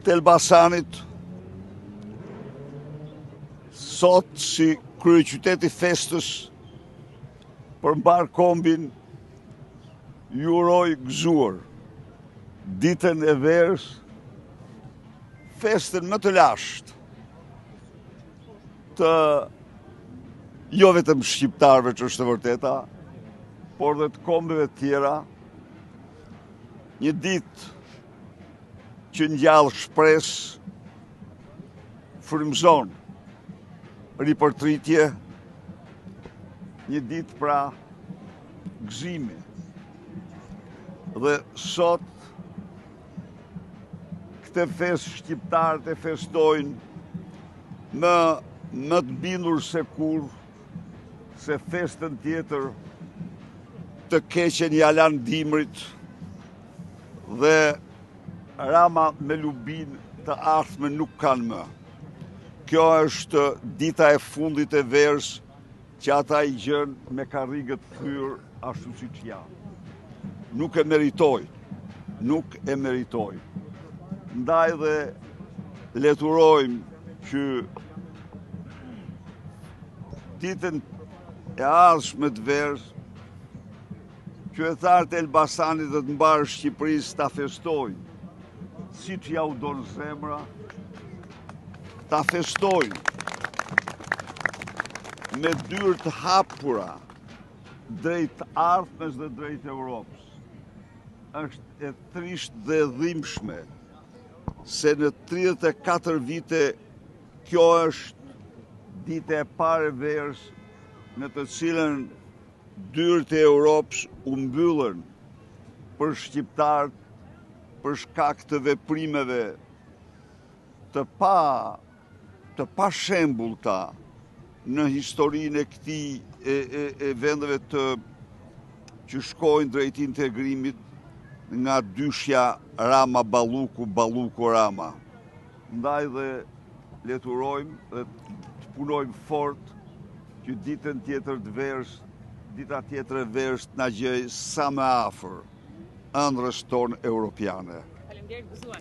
të Elbasanit, sot si kryeqyteti festës për mbar kombin, ju uroj gëzuar ditën e verës, festën më të lashtë të jo vetëm shqiptarëve që është e vërteta, por dhe të kombeve tjera, një ditë që ngjall shpresë, frymëzon ripërtritje, një ditë pra gëzimi. Dhe sot këtë festë shqiptarët e festojnë më të bindur se kur, se festën tjetër të keqen ja lanë dimrit dhe rama me lubin të ardhme nuk kanë më. Kjo është dita e fundit e verës që ata i gjën me karrigët thyrë ashtu siç janë. Nuk e meritoj. Ndaj dhe leturojmë që ditën e ardhshme të verës, qytetarët e Elbasanit dhe të mbarë Shqipërisë ta festojnë, siç ja u don zemra, ta festojnë me dyrë të hapura drejt ardhmes dhe drejt Europës. Është e thrisht dhe dhimbshme se në 34 vite kjo është dita e parë e verës në të cilën dyrët e Europës u mbyllën për shqiptarët për shkak të veprimeve të pa shembullta në historinë e këtij e vendeve që shkojnë drejt integrimit nga dyshja Rama-Balluku, Balluku-Rama. Ndaj dhe leturojmë dhe të punojmë fort që ditën tjetër të verës, dita tjetër e verës të na gjejë sa më afër ëndrrës tonë europiane. Faleminderit, gëzuar.